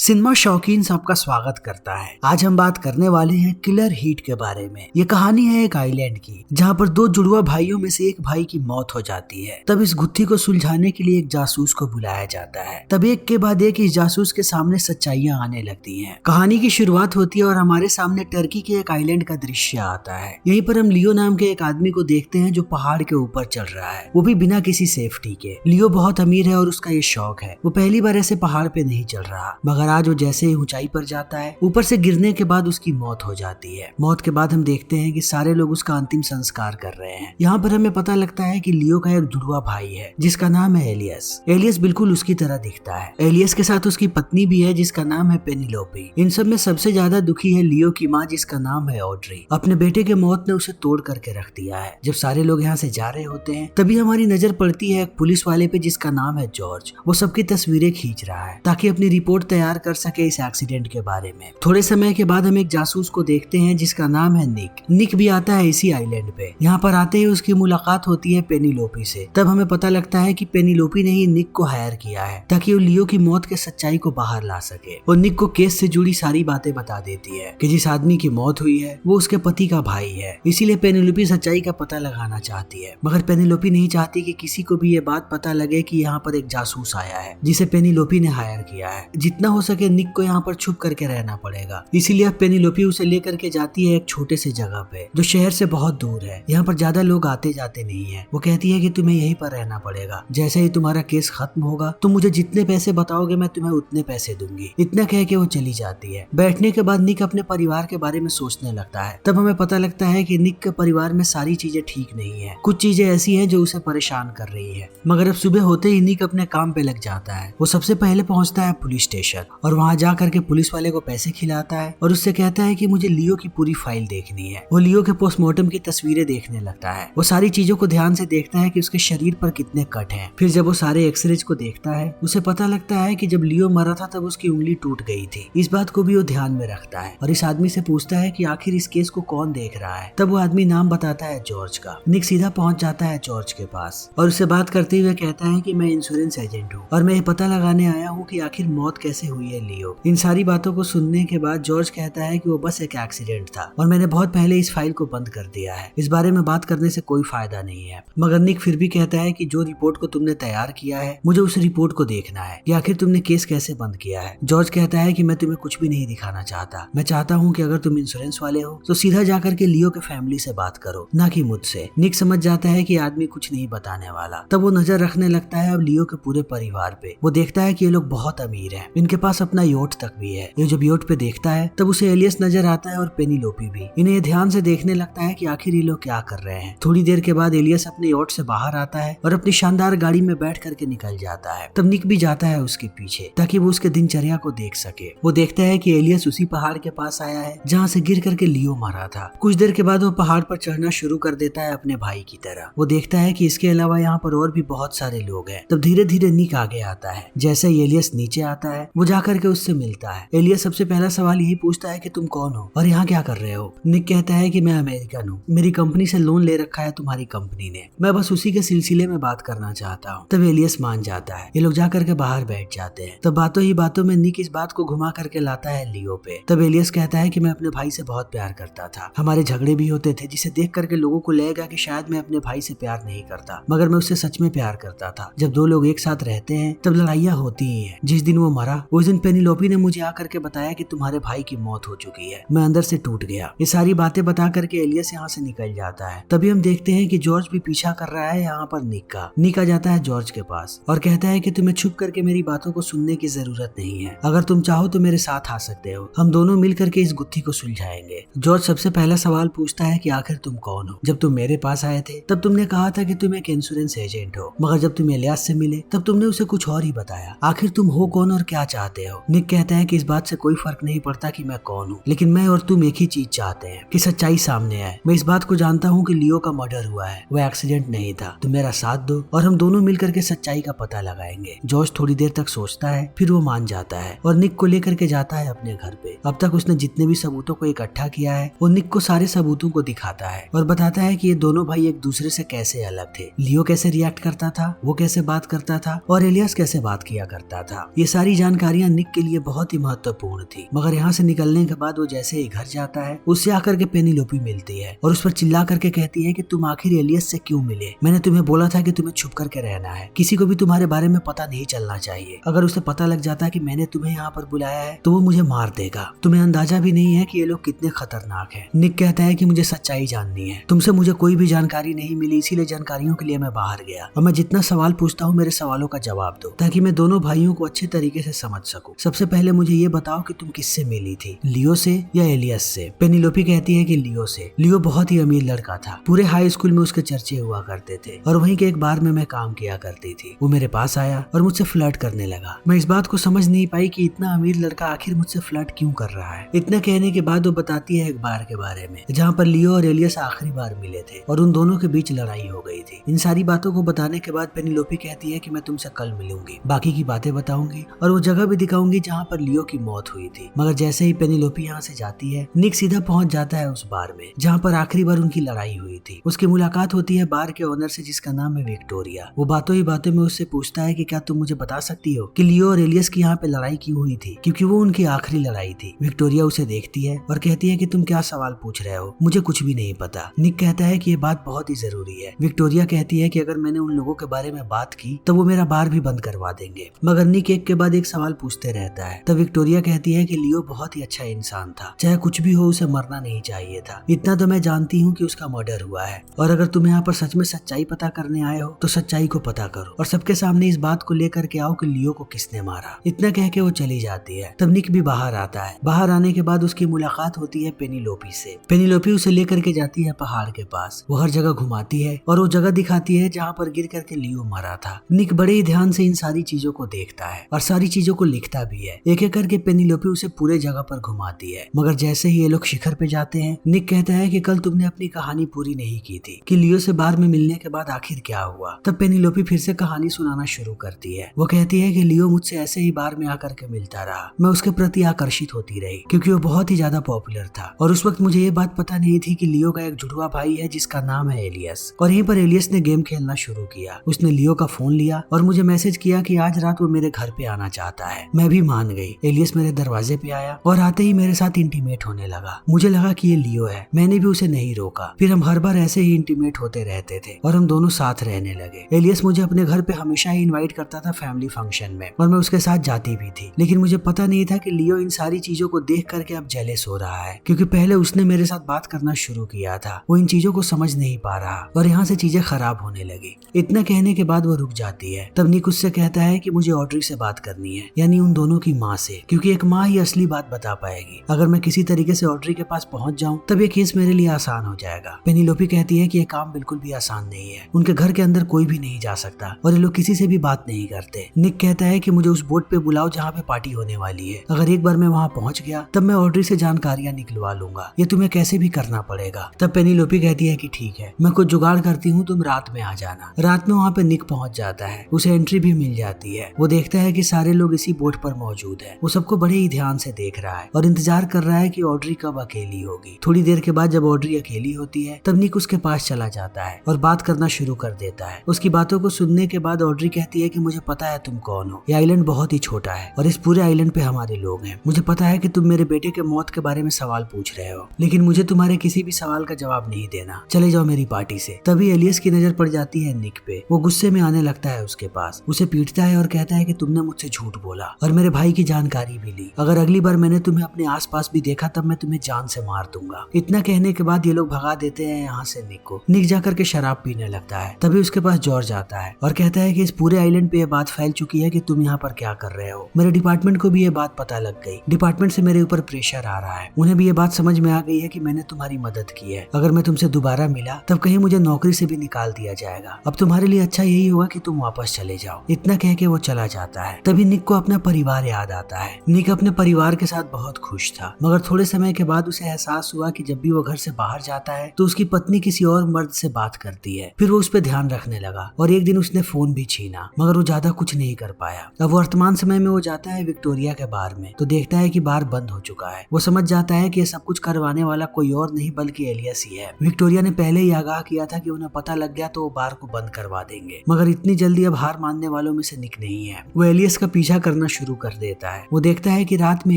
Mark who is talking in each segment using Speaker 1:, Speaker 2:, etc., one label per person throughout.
Speaker 1: Cinema शौकीन सबका स्वागत करता है। आज हम बात करने वाले हैं किलर हीट के बारे में। ये कहानी है एक आइलैंड की, जहाँ पर दो जुड़वा भाइयों में से एक भाई की मौत हो जाती है। तब इस गुत्थी को सुलझाने के लिए एक जासूस को बुलाया जाता है। तब एक के बाद एक इस जासूस के सामने सच्चाइयां आने लगती हैं। कहानी की शुरुआत होती है और हमारे सामने टर्की के एक आइलैंड का दृश्य आता है। यहीं पर हम लियो नाम के एक आदमी को देखते हैं जो पहाड़ के ऊपर चल रहा है, वो भी बिना किसी सेफ्टी के। लियो बहुत अमीर है और उसका ये शौक है। वो पहली बार ऐसे पहाड़ पे नहीं चल रहा, मगर आज वो जैसे ही ऊंचाई पर जाता है, ऊपर से गिरने के बाद उसकी मौत हो जाती है। मौत के बाद हम देखते हैं कि सारे लोग उसका अंतिम संस्कार कर रहे हैं। यहाँ पर हमें पता लगता है कि लियो का एक जुड़वा भाई है जिसका नाम है एलियस। एलियस बिल्कुल उसकी तरह दिखता है। एलियस के साथ उसकी पत्नी भी है जिसका नाम है पेनिलोपी। इन सब में सबसे ज्यादा दुखी है लियो की माँ जिसका नाम है ऑड्री। अपने बेटे के मौत ने उसे तोड़ करके रख दिया है। जब सारे लोग यहाँ से जा रहे होते हैं तभी हमारी नजर पड़ती है एक पुलिस वाले पे जिसका नाम है जॉर्ज। वो सबकी तस्वीरें खींच रहा है ताकि अपनी रिपोर्ट तैयार कर सके इस एक्सीडेंट के बारे में। थोड़े समय के बाद हम एक जासूस को देखते हैं जिसका नाम है निक। निक भी आता है इसी आइलैंड पे। यहाँ पर आते ही उसकी मुलाकात होती है पेनिलोपी से। तब हमें पता लगता है कि पेनिलोपी ने ही निक को हायर किया है ताकि वो लियो की मौत के सच्चाई को बाहर ला सके। और निक को केस से जुड़ी सारी बातें बता देती है कि जिस आदमी की मौत हुई है वो उसके पति का भाई है। इसीलिए पेनिलोपी सच्चाई का पता लगाना चाहती है, मगर पेनिलोपी नहीं चाहती कि किसी को भी ये बात पता लगे कि यहाँ पर एक जासूस आया है जिसे पेनिलोपी ने हायर किया है। जितना हो सके निक को यहाँ पर छुप करके रहना पड़ेगा। इसीलिए अब पेनिलोपी उसे लेकर के जाती है एक छोटे से जगह पे जो शहर से बहुत दूर है। यहाँ पर ज्यादा लोग आते जाते नहीं है। वो कहती है कि तुम्हें यहीं पर रहना पड़ेगा। जैसे ही तुम्हारा केस खत्म होगा तुम मुझे जितने पैसे बताओगे मैं तुम्हें उतने पैसे दूंगी। इतना कह के वो चली जाती है। बैठने के बाद निक अपने परिवार के बारे में सोचने लगता है। तब हमें पता लगता है कि निक के परिवार में सारी चीजें ठीक नहीं है। कुछ चीजें ऐसी हैं जो उसे परेशान कर रही है। मगर अब सुबह होते ही निक अपने काम पे लग जाता है। वो सबसे पहले पहुंचता है पुलिस स्टेशन और वहां जा करके पुलिस वाले को पैसे खिलाता है और उससे कहता है कि मुझे लियो की पूरी फाइल देखनी है। वो लियो के पोस्टमार्टम की तस्वीरें देखने लगता है। वो सारी चीजों को ध्यान से देखता है कि उसके शरीर पर कितने कट हैं। फिर जब वो सारे एक्सरेज को देखता है उसे पता लगता है कि जब लियो मरा था तब उसकी उंगली टूट गई थी। इस बात को भी वो ध्यान में रखता है और इस आदमी से पूछता है कि आखिर इस केस को कौन देख रहा है। तब वो आदमी नाम बताता है जॉर्ज का। निक सीधा पहुंच जाता है जॉर्ज के पास और उससे बात करते हुए कहता है कि मैं इंश्योरेंस एजेंट हूँ और मैं ये पता लगाने आया हूँ कि आखिर मौत कैसे हुई है लियो। इन सारी बातों को सुनने के बाद जॉर्ज कहता है कि वो बस एक एक्सीडेंट था और मैंने बहुत पहले इस फाइल को बंद कर दिया है। इस बारे में बात करने से कोई फायदा नहीं है। मगर निक फिर भी कहता है कि जो रिपोर्ट को तुमने तैयार किया है मुझे उस रिपोर्ट को देखना है कि आखिर तुमने केस कैसे बंद किया है। जॉर्ज कहता है कि मैं तुम्हें कुछ भी नहीं दिखाना चाहता। मैं चाहता हूँ कि अगर तुम इंश्योरेंस वाले हो तो सीधा जाकर के लियो के फैमिली से बात करो, ना कि मुझसे। निक समझ जाता है कि आदमी कुछ नहीं बताने वाला। तब वो नजर रखने लगता है अब लियो के पूरे परिवार पे। वो देखता है कि ये लोग बहुत अमीर हैं। इनके पास अपना योट तक भी है। ये जब योट पे देखता है तब उसे एलियस नजर आता है और पेनिलोपी भी। इन्हें ये ध्यान से देखने लगता है कि आखिर ये लोग क्या कर रहे हैं। थोड़ी देर के बाद एलियस अपने योट से बाहर आता है और अपनी शानदार गाड़ी में बैठ करके निकल जाता है। तब निक भी जाता है उसके पीछे ताकि वो उसके दिनचर्या को देख सके। वो देखता है कि एलियस उसी पहाड़ के पास आया है जहाँ से गिर करके लियो मरा था। कुछ देर के बाद वो पहाड़ पर चढ़ना शुरू कर देता है अपने भाई की तरह। वो देखता है कि इसके अलावा यहाँ पर और भी बहुत सारे लोग हैं। तब धीरे धीरे निक आगे आता है। जैसे ही एलियस नीचे आता है वो जाकर के उससे मिलता है। एलियस सबसे पहला सवाल यही पूछता है कि तुम कौन हो और यहाँ क्या कर रहे हो। निक कहता है कि मैं अमेरिकन हूँ। मेरी कंपनी से लोन ले रखा है तुम्हारी कंपनी ने। मैं बस उसी के सिलसिले में बात करना चाहता हूँ। तब एलियस मान जाता है। ये लोग जाकर के बाहर बैठ जाते हैं। तब बातों ही बातों में निक इस बात को घुमा करके लाता है लियो पे। तब एलियस कहता है कि मैं अपने भाई से बहुत प्यार करता था। हमारे झगड़े भी होते थे जिसे देख करके लोगों को लगेगा कि शायद मैं अपने भाई से प्यार नहीं करता, मगर मैं उससे सच में प्यार करता था। जब दो लोग एक साथ रहते हैं तब लड़ाइयाँ होती ही हैं। जिस दिन वो मरा उस दिन पेनिलोपी ने मुझे आकर के बताया कि तुम्हारे भाई की मौत हो चुकी है। मैं अंदर से टूट गया। ये सारी बातें बता करके एलियस यहाँ से निकल जाता है। तभी हम देखते हैं कि जॉर्ज भी पीछा कर रहा है यहाँ पर निक का। निक आ जाता है जॉर्ज के पास और कहता है कि तुम्हें छुप करके मेरी बातों को सुनने की जरूरत नहीं है। अगर तुम चाहो तो मेरे साथ आ सकते हो। हम दोनों मिल करके इस गुत्थी को सुलझाएंगे। जॉर्ज सबसे पहला सवाल पूछता है कि आखिर तुम कौन हो। जब तुम मेरे पास आए थे तब तुमने कहा था कि तुम एक इंश्योरेंस एजेंट हो, मगर जब तुम एलियस से मिले तब तुमने उसे कुछ और ही बताया। आखिर तुम हो कौन और क्या चाहते हो। निक कहता है कि इस बात से कोई फर्क नहीं पड़ता कि मैं कौन हूँ, लेकिन मैं और तुम एक ही चीज चाहते हैं कि सच्चाई सामने आए। मैं इस बात को जानता हूँ कि लियो का मर्डर हुआ है, वो एक्सीडेंट नहीं था। तुम मेरा साथ दो और हम दोनों मिल करके सच्चाई का पता लगाएंगे। जॉर्ज थोड़ी देर तक सोचता है, फिर वो मान जाता है और निक को लेकर के जाता है अपने घर पे। अब तक उसने जितने भी सबूतों को इकट्ठा किया है वो निक को सारे सबूतों को दिखाता है और बताता है कि ये दोनों भाई एक दूसरे से कैसे अलग थे। लियो कैसे रिएक्ट करता था, वो कैसे बात करता था और एलियस कैसे बात किया करता था। ये सारी जानकारियां निक के लिए बहुत ही महत्वपूर्ण थी। मगर यहाँ से निकलने के बाद वो जैसे ही घर जाता है, उससे आकर के पेनिलोपी मिलती है और उस पर चिल्ला करके कहती है कि तुम आखिर एलियस से क्यों मिले? मैंने तुम्हें बोला था कि तुम्हें छुप करके रहना है, किसी को भी तुम्हारे बारे में पता नहीं चलना चाहिए। अगर उसे पता लग जाता कि मैंने तुम्हें यहाँ पर बुलाया है तो वो मुझे मार देगा। तुम्हें अंदाजा भी नहीं है कि ये लोग कितने खतरनाक हैं। निक कहता है कि मुझे सच्चाई जाननी है, तुमसे मुझे कोई भी जानकारी नहीं मिली, इसीलिए जानकारियों के लिए मैं बाहर गया और मैं जितना सवाल पूछता हूँ मेरे सवालों का जवाब दो ताकि मैं दोनों भाइयों को अच्छे तरीके से समझ सकूं। सबसे पहले मुझे ये बताओ कि तुम किससे मिली थी, लियो से या एलियस से? पेनिलोपी कहती है कि लियो से। लियो बहुत ही अमीर लड़का था, पूरे हाई स्कूल में उसके चर्चे हुआ करते थे और वहीं के एक बार में मैं काम किया करती थी। वो मेरे पास आया और मुझसे फ्लर्ट करने लगा। मैं इस बात को समझ नहीं पाई कि इतना अमीर लड़का आखिर मुझसे फ्लर्ट क्यों कर रहा है। इतना कहने के बाद वो बताती है एक बार के बारे में जहाँ पर लियो और एलियस आखिरी बार मिले थे और उन दोनों के बीच लड़ाई हो गई थी। इन सारी बातों को बताने के बाद पेनिलोपी कहती है कि मैं तुमसे कल मिलूंगी, बाकी की बातें बताऊंगी और वो जगह भी दिखाऊंगी जहाँ पर लियो की मौत हुई थी। मगर जैसे ही पेनिलोपी यहाँ से जाती है, निक सीधा पहुंच जाता है उस बार में जहाँ पर आखिरी बार उनकी लड़ाई हुई थी। उसकी मुलाकात होती है बार के ओनर से जिसका नाम है विक्टोरिया। वो बातों ही बातों में उससे पूछता है कि क्या तुम मुझे बता सकती हो कि लियो और एलियस की यहाँ पे लड़ाई क्यों हुई थी, क्योंकि वो उनकी आखिरी लड़ाई थी। विक्टोरिया उसे देखती है और कहती है कि तुम क्या सवाल पूछ रहे हो, मुझे कुछ भी नहीं पता। निक कहता है कि ये बात बहुत ही जरूरी है। विक्टोरिया कहती है कि अगर मैंने उन लोगों के बारे में बात की तो वो मेरा बार भी बंद करवा देंगे। मगर निक एक के बाद एक सवाल पूछते रहता है। तब विक्टोरिया कहती है कि लियो बहुत ही अच्छा इंसान था, चाहे कुछ भी हो उसे मरना नहीं चाहिए था। इतना तो मैं जानती हूँ कि उसका मर्डर हुआ है और अगर तुम यहाँ पर सच में सच्चाई पता करने आए हो तो सच्चाई को पता करो और सबके सामने इस बात को लेकर के आओ कि लियो को किसने मारा। इतना कह के वो चली जाती है। तब निक भी बाहर आता है। बाहर आने के बाद उसकी मुलाकात होती है पेनिलोपी से। पेनिलोपी उसे लेकर के जाती है पहाड़ के पास। वो हर जगह घुमाती है और वो जगह दिखाती है जहाँ पर गिर करके लियो मरा था। निक बड़े ही ध्यान से इन सारी चीजों को देखता है और सारी चीजों को लिखता भी है। एक एक करके पेनिलोपी उसे पूरे जगह पर घुमाती है। मगर जैसे ही ये लोग शिखर पे जाते हैं, निक कहता है कि कल तुमने अपनी कहानी पूरी नहीं की थी कि लियो से बार में मिलने के बाद आखिर क्या हुआ। तब पेनिलोपी फिर से कहानी सुनाना शुरू करती है। वो कहती है कि लियो मुझसे ऐसे ही बार में आकर के मिलता रहा, मैं उसके प्रति आकर्षित होती रही क्योंकि वो बहुत ही ज्यादा पॉपुलर था और उस वक्त मुझे ये बात पता नहीं थी कि लियो का एक जुड़वा भाई है जिसका नाम है एलियस। और यहीं पर एलियस ने गेम खेलना शुरू किया। उसने लियो का फोन लिया और मुझे मैसेज किया कि आज रात वो मेरे घर पे आना चाहता है। मैं भी मान गई। एलियस मेरे दरवाजे पे आया और आते ही मेरे साथ इंटीमेट होने लगा। मुझे लगा कि ये लियो है, मैंने भी उसे नहीं रोका। फिर हम हर बार ऐसे ही इंटीमेट होते रहते थे और हम दोनों साथ रहने लगे। एलियस मुझे अपने घर पे हमेशा ही इनवाइट करता था फैमिली फंक्शन में और मैं उसके साथ जाती भी थी। लेकिन मुझे पता नहीं था कि लियो इन सारी चीजों को देख करके अब जेलस हो रहा है क्योंकि पहले उसने मेरे साथ बात करना शुरू किया था। वो इन चीजों को समझ नहीं पा रहा और यहाँ से चीजें खराब होने लगी। इतना कहने के बाद वो रुक जाती है। तब निक उससे कहता है कि मुझे ऑड्री से बात करनी है, यानी उन दोनों की माँ से, क्योंकि एक माँ ही असली बात बता पाएगी। अगर मैं किसी तरीके से ऑड्री के पास पहुंच जाऊं तब ये केस मेरे लिए आसान हो जाएगा। पेनिलोपी कहती है कि ये काम बिल्कुल भी आसान नहीं है। उनके घर के अंदर कोई भी नहीं जा सकता और ये लोग किसी से भी बात नहीं करते। निक कहता है कि मुझे उस बोट पे बुलाओ जहाँ पे पार्टी होने वाली है। अगर एक बार मैं वहाँ पहुँच गया तब मैं ऑड्री से जानकारियाँ निकलवा लूंगा। ये तुम्हें कैसे भी करना पड़ेगा। तब पेनिलोपी कहती है कि ठीक है, मैं कुछ जुगाड़ करती हूँ, तुम रात में आ जाना। रात में वहाँ पे निक पहुँच जाता है। उसे एंट्री भी मिल जाती है। वो देखता है कि सारे लोग इसी बोट पर मौजूद है। वो सबको बड़े ही ध्यान से देख रहा है और इंतजार कर रहा है कि ऑड्री कब अकेली होगी। थोड़ी देर के बाद जब ऑड्री अकेली होती है तब निक उसके पास चला जाता है और बात करना शुरू कर देता है। उसकी बातों को सुनने के बाद ऑड्री कहती है कि मुझे पता है तुम कौन हो। ये आइलैंड बहुत ही छोटा है और इस पूरे आइलैंड पे हमारे लोग हैं। मुझे पता है कि तुम मेरे बेटे के मौत के बारे में सवाल पूछ रहे हो, लेकिन मुझे तुम्हारे किसी भी सवाल का जवाब नहीं देना। चले जाओ मेरी पार्टी से। तभी एलियस की नजर पड़ जाती है निक पे। वो गुस्से में आने लगता है उसके पास, उसे पीटता है और कहता है कि तुमने मुझसे झूठ बोला और मेरे भाई की जानकारी भी ली। अगर अगली बार मैंने तुम्हें अपने आसपास भी देखा तब मैं तुम्हें जान से मार दूंगा। इतना कहने के बाद ये लोग भगा देते हैं यहाँ से निक को। निक जाकर के शराब पीने लगता है। तभी उसके पास जॉर्ज आता है और कहता है कि इस पूरे आइलैंड पे ये बात फैल चुकी है कि तुम यहाँ पर क्या कर रहे हो। मेरे डिपार्टमेंट को भी ये बात पता लग गई। डिपार्टमेंट से मेरे ऊपर प्रेशर आ रहा है। उन्हें भी ये बात समझ में आ गई है कि मैंने तुम्हारी मदद की है। अगर मैं तुमसे दोबारा मिला तब कहीं मुझे नौकरी से भी निकाल दिया जाएगा। अब तुम्हारे लिए अच्छा यही होगा कि तुम वापस चले जाओ। इतना कह के वो चला जाता है। तभी निक को अपना परिवार याद आता है। निक अपने परिवार के साथ बहुत खुश था, मगर थोड़े समय के बाद उसे एहसास हुआ कि जब भी वो घर से बाहर जाता है तो उसकी पत्नी किसी और मर्द से बात करती है। फिर वो उस पर ध्यान रखने लगा और एक दिन उसने फोन भी छीना, मगर वो ज्यादा कुछ नहीं कर पाया। अब वर्तमान समय में वो जाता है विक्टोरिया के बार में तो देखता है कि बार बंद हो चुका है। वो समझ जाता है कि ये सब कुछ करवाने वाला कोई और नहीं बल्कि एलियस ही है। विक्टोरिया ने पहले ही आगाह किया था कि उन्हें पता लग गया तो वो बार को बंद करवा देंगे, मगर इतनी जल्दी अब हार मानने वालों में से निक नहीं है। वो एलियस का पीछा करना शुरू कर देता है। वो देखता है कि रात में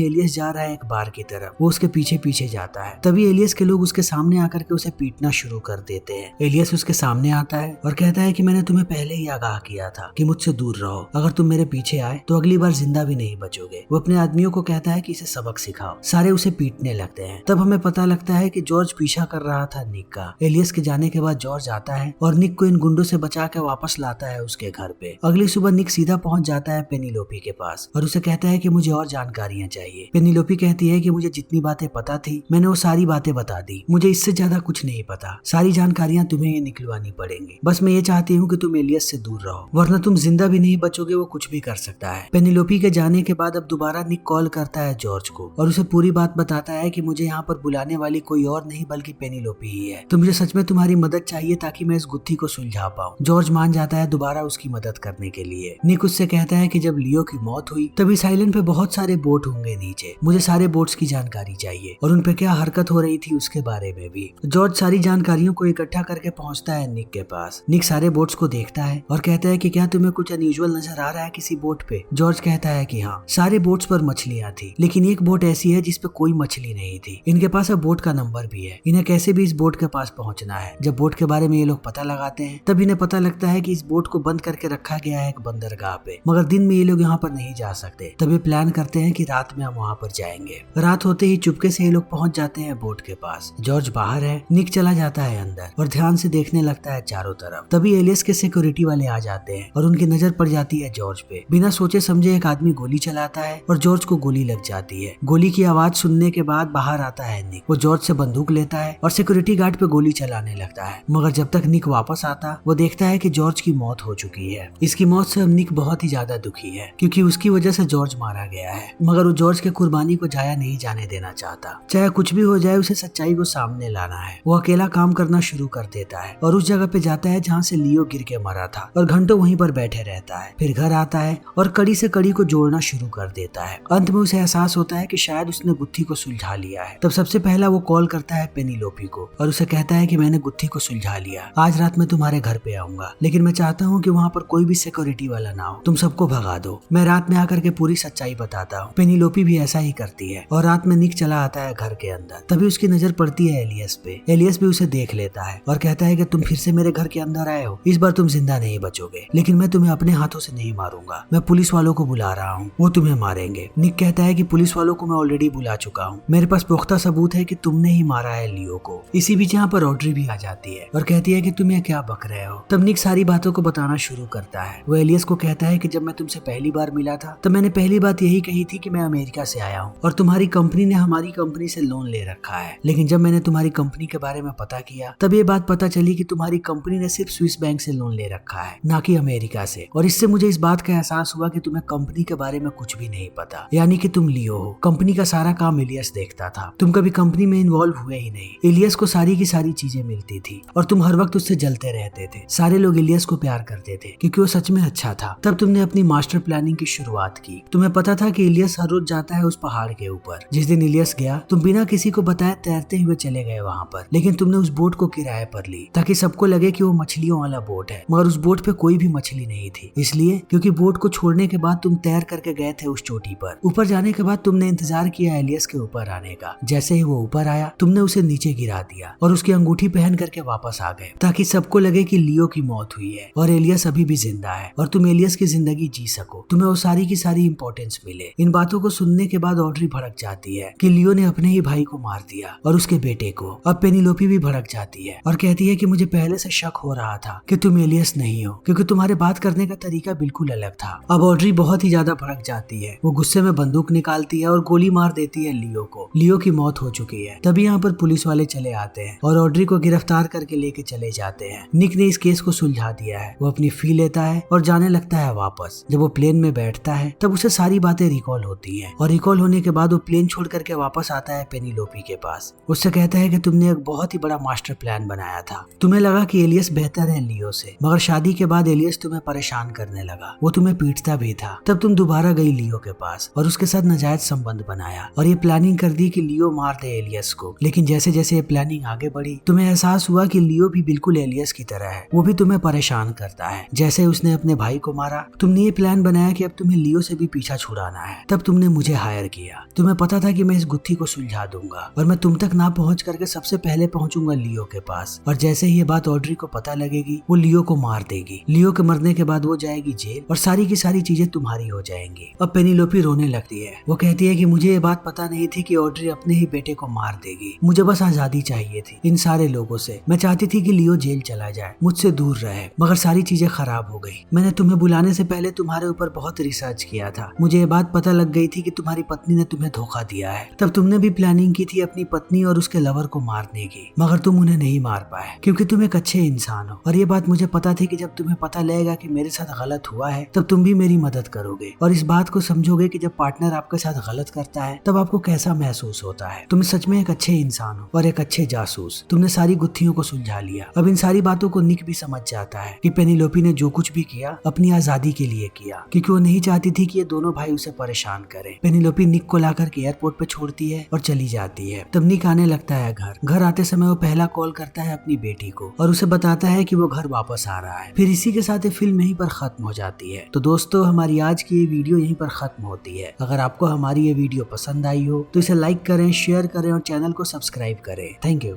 Speaker 1: एलियस जा रहा है एक बार की तरफ। वो उसके पीछे पीछे जाता है। तभी एलियस के लोग उसके सामने आकर के उसे पीटना शुरू कर देते हैं। एलियस उसके सामने आता है और कहता है कि मैंने तुम्हें पहले ही आगाह किया था कि मुझसे दूर रहो। अगर तुम मेरे पीछे आए तो अगली बार जिंदा भी नहीं बचोगे। वो अपने आदमियों को कहता है कि इसे सबक सिखाओ। सारे उसे पीटने लगते हैं। तब हमें पता लगता है कि जॉर्ज पीछा कर रहा था निक का। एलियस के जाने के बाद जॉर्ज आता है और निक को इन गुंडों से बचा के वापस लाता है उसके घर पे। अगली सुबह निक सीधा पहुंच जाता है पेनिलोपी के पास और उसे कहता है कि मुझे और जानकारियां चाहिए। पेनिलोपी कहती है कि मुझे जितनी बातें पता थी मैंने वो सारी बातें बता दी। मुझे इससे ज्यादा कुछ नहीं पता। सारी जानकारियां तुम्हें ये निकलवानी पड़ेंगी। बस मैं ये चाहती हूँ कि तुम एलियस से दूर रहो, वरना तुम जिंदा भी नहीं बचोगे। वो कुछ भी कर सकता है। पेनिलोपी के जाने के बाद अब दोबारा निक कॉल करता है जॉर्ज को और उसे पूरी बात बताता है कि मुझे यहाँ पर बुलाने वाली कोई और नहीं बल्कि पेनिलोपी ही है। तो मुझे सच में तुम्हारी मदद चाहिए ताकि मैं इस गुत्थी को सुलझा पाऊँ। जॉर्ज मान जाता है दोबारा उसकी मदद करने के लिए। निक उससे कहता है कि जब लियो की मौत हुई तभी साइलेंट पे बहुत सारे बोट होंगे नीचे। मुझे सारे बोट्स की जानकारी चाहिए और उन पे क्या हरकत हो रही थी उसके बारे में भी। जॉर्ज सारी जानकारियों को इकट्ठा करके पहुंचता है निक के पास। निक सारे बोट्स को देखता है और कहता है कि क्या तुम्हें कुछ अनयूजुअल नजर आ रहा है किसी बोट पे। जॉर्ज कहता है कि हाँ, सारे बोट्स पर मछलियां थी लेकिन एक बोट ऐसी है जिसपे कोई मछली नहीं थी। इनके पास अब बोट का नंबर भी है। इन्हें कैसे भी इस बोट के पास पहुंचना है। जब बोट के बारे में ये लोग पता लगाते हैं तब इन्हें पता लगता है कि इस बोट को बंद करके रखा गया है एक बंदरगाह पे, मगर दिन में ये लोग यहाँ पर नहीं जा सकते। तभी प्लान करते हैं कि रात में हम वहाँ पर जाएंगे। रात होते ही चुपके से ये लोग पहुंच जाते हैं बोट के पास। जॉर्ज बाहर है, निक चला जाता है अंदर और ध्यान से देखने लगता है चारों तरफ। तभी एलियस के सिक्योरिटी वाले आ जाते हैं और उनकी नजर पड़ जाती है जॉर्ज पे। बिना सोचे समझे एक आदमी गोली चलाता है और जॉर्ज को गोली लग जाती है। गोली की आवाज सुनने के बाद बाहर आता है निक। वो जॉर्ज से बंदूक लेता है और सिक्योरिटी गार्ड पे गोली चलाने लगता है, मगर जब तक निक वापस आता वो देखता है कि जॉर्ज की मौत हो चुकी है। इसकी मौत से अब निक बहुत ही ज्यादा दुखी है क्योंकि उसकी वजह से जॉर्ज मारा गया है, मगर वो जॉर्ज के कुर्बानी को जाया नहीं जाने देना चाहता। चाहे कुछ भी हो जाए उसे सच्चाई को सामने लाना है। वो अकेला काम करना शुरू कर देता है और उस जगह पे जाता है जहाँ से लियो गिर के मरा था और घंटों वहीं पर बैठे रहता है। फिर घर आता है और कड़ी से कड़ी को जोड़ना शुरू कर देता है। अंत में उसे एहसास होता है कि शायद उसने गुत्थी को सुलझा लिया है। तब सबसे पहला वो कॉल करता है पेनिलोपी को और उसे कहता है कि मैंने गुत्थी को सुलझा लिया। आज रात में तुम्हारे घर पे आऊंगा, लेकिन मैं चाहता हूँ कि वहाँ पर कोई भी सिक्योरिटी वाला ना हो। तुम सबको भगा दो। मैं रात में आकर के पूरी सच्चाई बताता हूँ। पेनिलोपी भी ऐसा ही करती है और रात में निक चला आता है घर के अंदर। तभी उसकी नजर पड़ती है एलियस पे। एलियस भी उसे देख लेता है और कहता है कि तुम फिर से मेरे घर के अंदर आए हो। इस बार तुम जिंदा नहीं बचोगे, लेकिन मैं तुम्हें अपने हाथों से नहीं मारूंगा। मैं पुलिस वालों को बुला रहा हूँ, वो तुम्हें मारेंगे। निक कहता है कि पुलिस वालों को मैं ऑलरेडी बुला चुका हूँ। मेरे पास पुख्ता सबूत है कि तुमने ही मारा है लियो को। इसी बीच यहाँ पर ऑड्री भी आ जाती है और कहती है कि तुम ये क्या बक रहे हो। तब निक सारी बातों को बताना शुरू करता है। वो एलियस को कहता है कि जब मैं तुमसे पहली बार मिला था तो मैंने पहली बात यही कही थी कि मैं अमेरिका से आया हूँ और तुम्हारी कंपनी ने हमारी कंपनी से लोन ले रखा है। लेकिन जब मैंने तुम्हारी कंपनी के बारे में पता किया तब ये बात पता चली कि तुम्हारी कंपनी ने सिर्फ स्विस बैंक से लोन ले रखा है, ना कि अमेरिका से। और इससे मुझे इस बात का एहसास हुआ कि तुम्हें कंपनी के बारे में कुछ भी नहीं पता, यानी कि तुम लियो हो। कंपनी का सारा काम एलियस देखता था। तुम कभी कंपनी में इन्वॉल्व हुए ही नहीं। एलियस को सारी की सारी चीजें मिलती थी और तुम हर वक्त उससे जलते रहते थे। सारे लोग एलियस को प्यार करते थे क्योंकि वो सच में अच्छा था। तब तुमने अपनी मास्टर प्लानिंग की शुरुआत की। तुम्हें पता था कि एलियस हर रोज जाता है उस पहाड़ के ऊपर। जिस दिन एलियस गया तुम बिना किसी को बताए तैरते हुए चले गए वहाँ पर, लेकिन तुमने उस बोट को किराए पर ली ताकि सबको लगे कि वो मछलियों वाला बोट है, मगर उस बोट पे कोई भी मछली नहीं थी। इसलिए क्योंकि बोट को छोड़ने के बाद तुम तैर करके गए थे उस चोटी पर। ऊपर जाने के बाद तुमने इंतजार किया एलियस के ऊपर आने का। जैसे ही वो ऊपर आया तुमने उसे नीचे गिरा दिया और उसकी अंगूठी पहन करके वापस आ गए ताकि सबको लगे कि लियो की मौत हुई है और एलियस अभी भी जिंदा है और तुम एलियस की जिंदगी जी सको। तुम्हें वो सारी की सारी इंपॉर्टेंस मिले। इन बातों को सुनने के बाद ऑड्री भड़क जाती है कि लियो ने अपने ही भाई को मार दिया और उसके बेटे को। अब पेनिलोपी भी भड़क जाती है और कहती है कि मुझे पहले से शक हो रहा था कि तुम एलियस नहीं हो क्योंकि तुम्हारे बात करने का तरीका बिल्कुल अलग था। अब ऑड्री बहुत ही ज्यादा भड़क जाती है। वो गुस्से में बंदूक निकालती है और गोली मार देती है लियो को। लियो की मौत हो चुकी है। तभी यहाँ पर पुलिस वाले चले आते हैं और ऑड्री को गिरफ्तार करके लेके चले जाते हैं। निक ने इस केस को सुलझा दिया है। वो अपनी फी लेता है और जाने लगता है वापस। जब वो प्लेन में बैठता है तब उसे सारी बातें रिकॉल होती हैं और रिकॉल होने के बाद वो प्लेन छोड़ करके वापस आता है पेनिलोपी के पास। उससे कहता है कि तुमने एक बहुत ही बड़ा मास्टर प्लान बनाया था। तुम्हें लगा कि एलियस बेहतर है लियो से, मगर शादी के बाद एलियस तुम्हें परेशान करने लगा। वो तुम्हें पीटता भी था। तब तुम दोबारा गई लियो के पास और उसके साथ नाजायज संबंध बनाया और ये प्लानिंग कर दी कि लियो मार दे एलियस को। लेकिन जैसे जैसे ये प्लानिंग आगे बढ़ी तुम्हें एहसास हुआ कि लियो भी बिल्कुल एलियस की तरह है। वो भी तुम्हें परेशान करता है। जैसे उसने अपने भाई को मारा तुमने ये प्लान बनाया कि अब तुम्हें लियो लियो से भी पीछा छुड़ाना है, तब तुमने मुझे हायर किया। तुम्हें पता था कि मैं इस गुत्थी को सुलझा दूंगा और मैं तुम तक ना पहुंच करके सबसे पहले पहुंचूंगा लियो के पास, और जैसे ही ये बात ऑड्री को पता लगेगी वो लियो को मार देगी। लियो के मरने के बाद वो जाएगी जेल और सारी की सारी चीजें तुम्हारी हो जाएंगी। अब पेनिलोपी रोने लगती है। वो कहती है कि मुझे ये बात पता नहीं थी कि ऑड्री अपने ही बेटे को मार देगी। मुझे बस आजादी चाहिए थी इन सारे लोगों से। मैं चाहती थी कि लियो जेल चला जाए, मुझसे दूर रहे, मगर सारी चीजें खराब हो गई। मैंने तुम्हें बुलाने से पहले तुम्हारे ऊपर बहुत रिसर्च किया था। मुझे ये बात पता लग गई थी कि तुम्हारी पत्नी ने तुम्हें धोखा दिया है। तब तुमने भी प्लानिंग की थी अपनी पत्नी और उसके लवर को मारने की, मगर तुम उन्हें नहीं मार पाए क्योंकि तुम एक अच्छे इंसान हो। और ये बात मुझे पता थी कि जब तुम्हें पता लगेगा कि मेरे साथ गलत हुआ है तब तुम भी मेरी मदद करोगे और इस बात को समझोगे कि जब पार्टनर आपके साथ गलत करता है तब आपको कैसा महसूस होता है। तुम सच में एक अच्छे इंसान हो और एक अच्छे जासूस। तुमने सारी गुत्थियों को सुलझा लिया। अब इन सारी बातों को निक भी समझ जाता है कि पेनिलोपी ने जो कुछ भी किया अपनी आजादी के लिए किया, क्योंकि वो नहीं चाहती थी कि ये दोनों भाई उसे परेशान करें। पेनिलोपी निक को लाकर के एयरपोर्ट पे छोड़ती है और चली जाती है। तब निक आने लगता है घर आते समय वो पहला कॉल करता है अपनी बेटी को और उसे बताता है कि वो घर वापस आ रहा है। फिर इसी के साथ ये फिल्म यहीं पर खत्म हो जाती है। तो दोस्तों, हमारी आज की ये वीडियो यहीं पर खत्म होती है। अगर आपको हमारी ये वीडियो पसंद आई हो तो इसे लाइक करें, शेयर करें और चैनल को सब्सक्राइब करें। Thank you.